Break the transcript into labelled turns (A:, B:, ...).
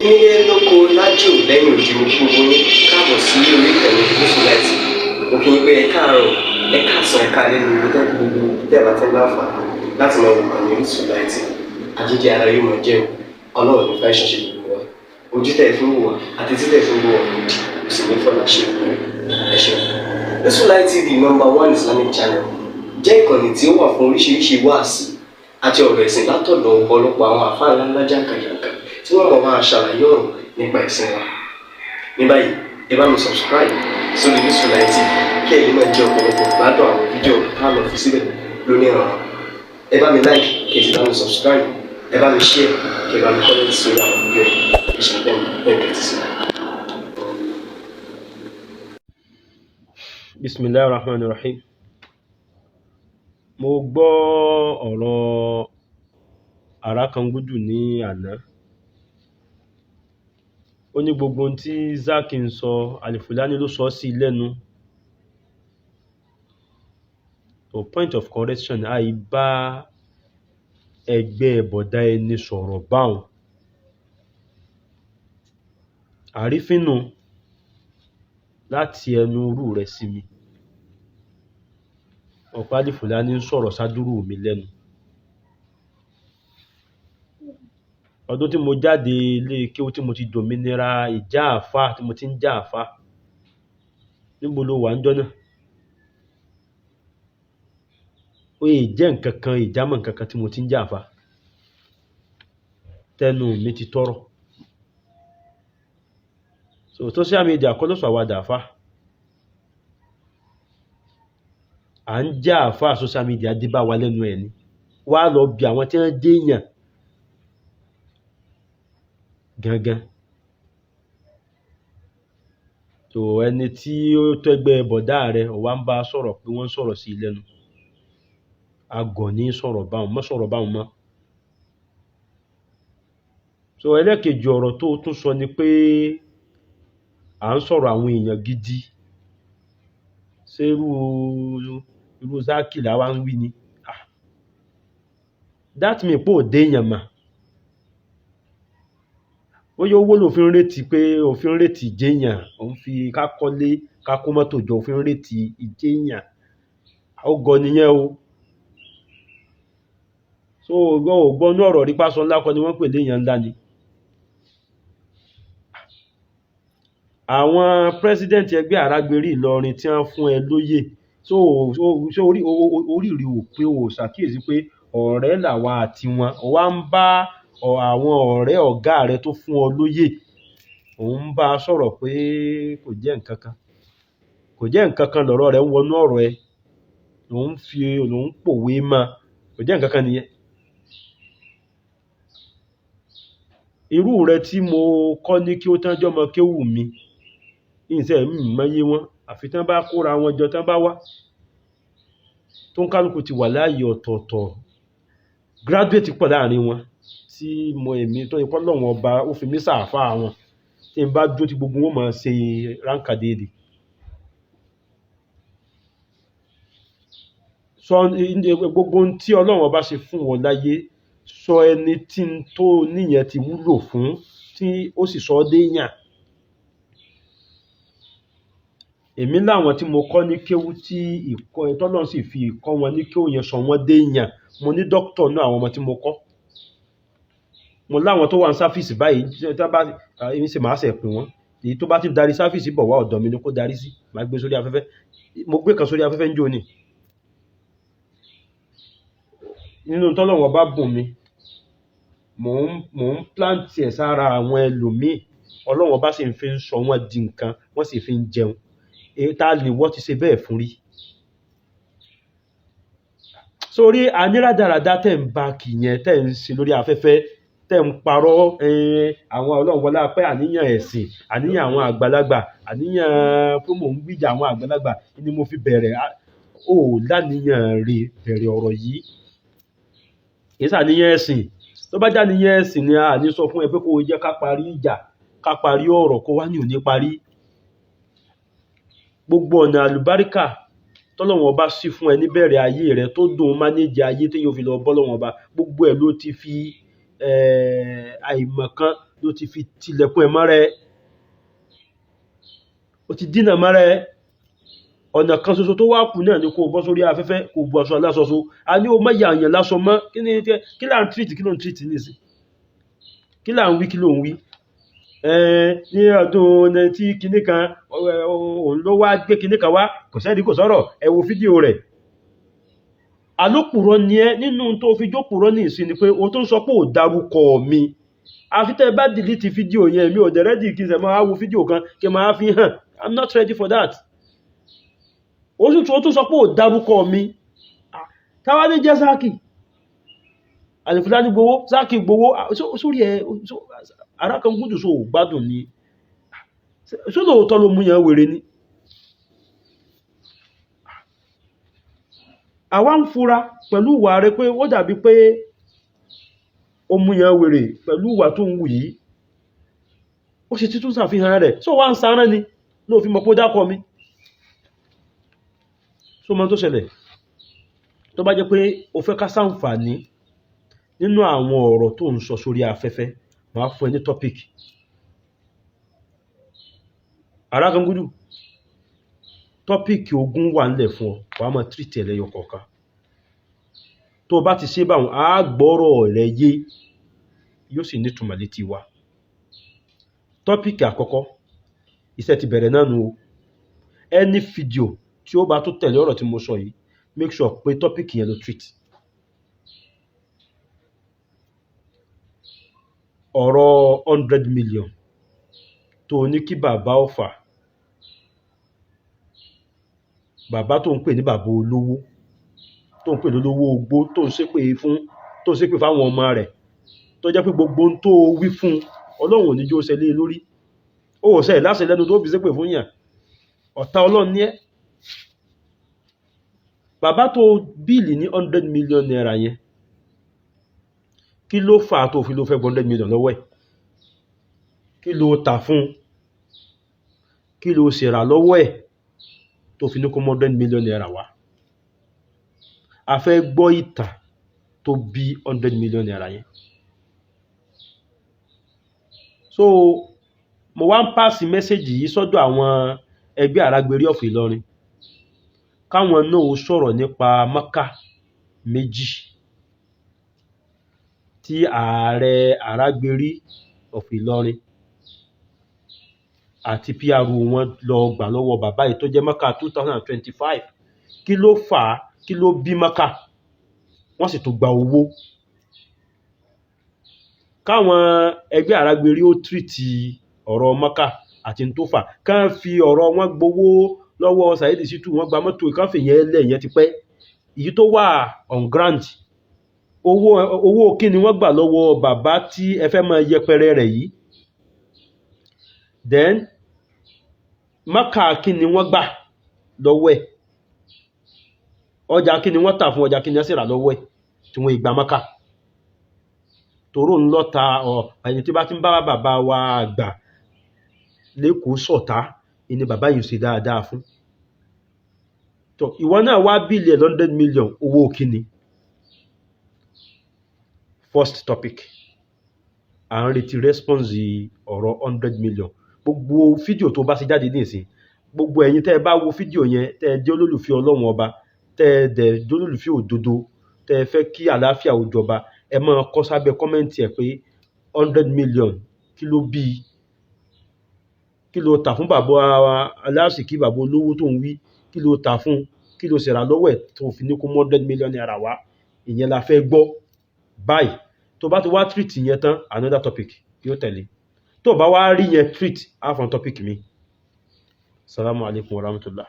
A: Nílé lóko lájò lẹ́yìn òdì mo kí gbogbo yín káàbọ̀ sí orí ìkànnì Gúúsùláìtì. Mo kí yín pé ẹ káàárọ̀, ẹ káàsán, ẹ káalẹ́ ní ibi tẹ́lẹ̀ gbogbo tẹ́lẹ̀ àti láǹfààní láti máa wò ìkànnì Gúúsùláìtì. Àjíjẹ ara yóò máa jẹun, Ọlọ́run ní fẹ́ ṣọṣẹ́ gbogbo wa. Ojú tẹ̀ fi ń wò wá àti títẹ̀ fi ń wò wá lòdì, kò sì ní fọ́nà ṣe ẹ ṣeun. Gúúsùláìtì TV #1 Islamic channel jẹ́ ìkànnì tí ó wà fún oríṣiríṣi wáàsí àti ọ̀rọ̀ ẹ̀sìn látọ̀dọ̀ ọ̀pọ̀lọpọ̀ àwọn àfáà ńláńlá jàǹkàjàǹkà tí wọ́n mọ̀ máa ṣàlàyé ọ̀rọ̀ nípa ẹ̀sìn wa. Ní báyìí, ẹ bá mi subscribe sórí Gúúsùláìtì kí ẹ lè máa jẹ ọ̀pọ̀lọpọ̀ gbádùn àwọn fídíò táwọn fi síbẹ̀ lónìí ọ̀rọ̀. Ẹ bá mi like kí ẹ sì bá mi subscribe, ẹ bá mi share kí ẹ bá mi comment sórí àwọn fídíò yìí. Ìṣẹ̀lẹ̀ bẹ́ẹ̀ ti sí.
B: Bismillahir Rahmanir Rahim. Mo gbọ́ ọ̀rọ̀ Àràkàngúdù ní àná. Ó ní gbogbo ohun tí Zaki ń sọ, Alifulani ló sọ sí lẹ́nu. To point of correction, àìbá ẹgbẹ́ bọ̀dá ẹni sọ̀rọ̀ báwọn. Àrífínú láti ẹnu irú rẹ̀ sí mi. Ọ̀pá Alifulani ń sọ̀rọ̀ sádúrú mi lẹ́nu. Ọdún tí mo jáde ilé kéwú tí mo ti dòmìnira ìjà àfá tí mo ti ń jà àfá. Níbo lo wà ńjọ́ náà? Ó yẹ jẹ́ nǹkankan ìjámọ̀ nǹkankan tí mo ti ń jà àfá. Tẹnu mi ti tọ́rọ̀. So social media kọ́ ló sọ àwa dàfá. À ń jà àfá social media dé bá wa lẹ́nu ẹ̀ ni. Wá lọ bí àwọn tí wọ́n jẹ́ èèyàn gangan. So ẹni tí ó tẹ́gbẹ́ bọ̀dá rẹ̀ ó wá ń bá sọ̀rọ̀ pé wọ́n sọ̀rọ̀ sí lẹ́nu. Agọ̀ ní sọ̀rọ̀ báwọn, mọ́ sọ̀rọ̀ báwọn mọ́. So ẹlẹ́kejì ọ̀rọ̀ tó tún sọ ni pé à ń sọ̀rọ̀ àwọn èèyàn gidi. Ṣé irú Zaki làwa ń wí ni? That mean pé ò dé èèyàn mà. Ó yẹ owó lòfin rétí pé òfin rétí ìjéèyàn, òun fi ká kọ́lé ká kó mọ́tò jọ òfin rétí ìjéèyàn. Ó gọ nìyẹn o. So ògbọ́nú ọ̀rọ̀ rí pásọ ńlá kọ́ ni wọ́n pè léèyàn ńlá ni. Àwọn president ẹgbẹ́ Àrágbérí Ìlọrin tí wọ́n fún ẹ lóyè. So orí rí ò pé o ṣàkíyèsí pé ọ̀rẹ́ làwa àti wọn. Ó wá ń bá àwọn ọ̀rẹ́ ọ̀gá rẹ̀ tó fún ọ lóyè. Òun ń bá sọ̀rọ̀ pé kò jẹ́ nǹkankan. Kò jẹ́ nǹkankan lọ̀rọ̀ rẹ̀ ń wọnú ọ̀rọ̀ ẹ. Òun pòwe mọ́. Kò jẹ́ nǹkankan nìyẹn. Irú rẹ̀ tí mo kọ́ ní kí ó tán jọmọ kéwú mi. Ìṣẹ́ mọ̀yé wọn. Àfi tán bá kóra wọn jọ tán bá wá. Tó ń kálukú ti wà láàyè ọ̀tọ̀ọ̀tọ̀. Graduate pọ̀ láàrin wọn. Tí èmi tó ipọ́ lọ́wọ́ ọba ó fi mí sàáfà wọn. Tí n bá dúró tí gbogbo wọn máa ṣe ránkàdéèdè. Sọ gbogbo ohun tí Ọlọ́run ọba ṣe fún wọn láyé. Sọ ẹni tí n tó níyẹn ti wúlò fún tí ó sì sọ dé èèyàn. Èmi láwọn tí mo kọ́ ní kéwú tí t'Ọlọ́run sì fi ìkọ́ wọn ní kéwú yẹn sọ wọ́n dé èèyàn. Mo ní doctor náà àwọn ọmọ tí mo kọ́. Mo láwọn tó wà ní sáfíìsì báyìí èmi sì máa ṣe pè wọ́n. Èyí tó bá ti darí sáfíìsì bọ̀ wá ọ̀dọ̀ mi ni kó darí sí. Màá gbé sórí afẹ́fẹ́. Mo gbé kan sórí afẹ́fẹ́ ńjọ́ ni. Nínú t'Ọlọ́run ọba bùn mi, mò ń plant ẹ̀ sára àwọn ẹlòmíì. Ọlọ́run ọba sì ń fi sọ wọ́n di nǹkan, wọ́n sì fi ń jẹun. Ta ni wọ́n ti ṣe bẹ́ẹ̀ fún rí? Sórí aníradàradà tẹ̀ ń bá kì yẹn tẹ̀ ń ṣe lórí afẹ́fẹ́ tẹ̀ ń parọ́ àwọn Ọlọ́run wọlá pé àníyàn ẹ̀sìn, àníyàn àwọn àgbàlagbà, àníyàn pé mò ń gbìjà àwọn àgbàlagbà ni mo fi bẹ̀rẹ̀. Ó láníyàn rè bẹ̀rẹ̀ ọ̀rọ̀ yìí. Kì í ṣàníyàn ẹ̀sìn. Tó bá jáníyàn ẹ̀sìn ni a ní sọ fún ẹ pé kó jẹ́ ká parí ìjà, ká parí ọ̀rọ̀ kó wá ní òní parí. Gbogbo ọ̀nà àlùbáríkà t'Ọlọ́run ọba sí fún ẹ níbẹ̀rẹ̀ ayé rẹ tó dùn manage ayé tí yóò fi lọ bọ́ Ọlọ́run ọba. Gbogbo ẹ̀ ló ti fi àìmọ̀kan ló ti fi tilẹ̀kùn ẹ̀ mọ́ra ẹ, ó ti dínà mọ́ra ẹ. Ọ̀nà kan ṣoṣo tó wá kù náà ni kó bọ́ sórí afẹ́fẹ́ kó bu aṣọ aláṣọṣo. A ní o má yà àyàn lásọ mọ́, kí là ń treat, kí ló ń treat nísìn, kí là ń wí, kí ló ń wí. Ní ọdún 90 kinní kan òun ló wá gbé kinní kan wá, kò sẹ́ni kò sọ̀rọ̀, ẹ wo fídíò rẹ̀. Alópùrọ́ ni ẹ́, nínú tó fi jókùrọ́ ní ìsìn ni pé o tó ń sọ pé ò dárúkọ mi, àfi tẹ́ bá delete fídíò yẹn, mi ò dẹ̀ ready kí n ṣe máa wo fídíò kan kí máa fi hàn. I'm not ready for that. Ó tún sọ pé ò dárúkọ mi. Táwa ní jẹ́ Zaki Alifulani gbowó, Zaki gbowó, sórí ẹ Arákangudu so gbádùn ni, ṣó lóòótọ́ ló mú yẹn wèrè ni. Àwa ń fura pẹ̀lú ìwà rẹ̀ pé ó dàbí pé ó mú yẹn wèrè pẹ̀lú ìwà tó ń wù yìí, ó ṣe títún ṣàfihàn rẹ̀, so wá ń sáré ni ló fi mọ̀ pé ó dákọ̀ mi. So mọ́ tó ṣẹlẹ̀, tó bá jẹ́ pé o fẹ́ ká ṣàǹfààní nínú àwọn ọ̀rọ̀ tó ń sọ sórí afẹ́fẹ́, máa fún ẹ ní topic. Arákangudu, tọ́pìkì 20 wà nílẹ̀ fún ọ, wàá máa treat ẹ̀ lẹ́yọ kọ̀ọ̀kan. Tó bá ti ṣe báwọn, á gbọ́rọ̀ rẹ̀ yé, yóò sì nítumọ̀ létí wa. Tọ́pìkì àkọ́kọ́, iṣẹ́ ti bẹ̀rẹ̀ náà nù o. Any video tí ó bá tó tẹ̀lé ọ̀rọ̀ tí mo sọ yìí, make sure pé tọ́pìkì yẹn ló treat. Ọ̀rọ̀ 100 million tó ní kí bàbá Ọ̀fà, bàbá tó ń pè ní bàbá olówó, tó ń pè lólówó ogbó, tó ń ṣépè fáwọn ọmọ rẹ̀, tó jẹ́ pé gbogbo ohun tó wí fún Ọlọ́run ò ní jó ṣẹlẹ̀ lórí. Ó ṣẹ̀ láṣẹ lẹ́nu tó fi ṣépè fún yàn, ọ̀tá Ọlọ́run ní ẹ́. Bàbá tó bíìlì ní 100 million naira yẹn, kí ló fà á tó fi ló fẹ́ 100 million lọ́wọ́ ẹ̀? Kí ló tà fún? Kí ló ṣèrà lọ́wọ́ ẹ̀ tó fi ní kó 100 million naira wá? A fẹ́ gbọ́ ìtàn tó bí 100 million naira yẹn. So mo wá ń pàṣì mẹ́sẹ̀jì yìí sọ́dọ̀ àwọn ẹgbẹ́ Àrágbérí of Ìlọrin, káwọn náà ó sọ̀rọ̀ nípa Mẹ́kà méjì tí ààrẹ Àrágbérí of Ìlọrin àti PR wọn lọ gbà lọ́wọ́ bàbá yìí tó jẹ́ Mẹ́kà 2025. Kí ló fà á? Kí ló bí Mẹ́kà? Wọ́n sì tó gba owó. Káwọn ẹgbẹ́ Àrágbérí ó tírìtì ọ̀rọ̀ Mẹ́kà àti tó fà, kán fi ọ̀rọ̀ wọn gbowó lọ́wọ́ Saheed Shittu, wọ́n gba mọ́tò ìkáfẹ́ yẹn lẹ̀ yẹn ti pẹ́. Èyí tó wà on ground, owó kí ni wọ́n gbà lọ́wọ́ bàbá tí ẹ fẹ́ máa yẹpẹrẹ rẹ̀ yìí? Then Mẹ́kà kí ni wọ́n gbà lọ́wọ́ ẹ̀? Ọjà kí ni wọ́n tà fún, ọjà kí ni wọ́n sì rà lọ́wọ́ ẹ̀ tí wọ́n ìgbà Mẹ́kà? Tòró ń lọ́ta ẹni tí bá ti ń bá bàbá wa àgbà lẹ́kọ̀ọ́ sọ̀tá, ìní bàbá yìí ṣe dáadáa fún. Tó ìwọ náà wá bílẹ̀ 100 million, owó kíni? First topic, à ń retí response ọ̀rọ̀ 100 million. Gbogbo fídíò tó bá ṣe jáde ní ìsìn, gbogbo ẹ̀yin tẹ́ bá wo fídíò yẹn, tẹ́ jẹ́ olólùfẹ́ Ọlọ́run ọba, tẹ́ dẹ̀ jẹ́ olólùfẹ́ òdodo, tẹ́ fẹ́ kí àlàáfíà ó jọba, ẹ máa kọ sábẹ́ kọ́mẹ́ǹtì ẹ̀ pé 100 million kí ló bí? Kí ló tà fún bàbá aláṣìkí, bàbá olówó tó ń wí? Kí ló tà fún? Kí ló ṣèrà lọ́wọ́ ẹ̀ tó fi ní kó 100 million naira wá? Ìyẹn la fẹ́ gbọ́ báyìí. Tó bá ti wá treat yẹn tán, another topic yóò tẹ̀lé. Tó bá wá rí yẹn treat, á fún topic mi. Assalamu alaikum warahmatullah.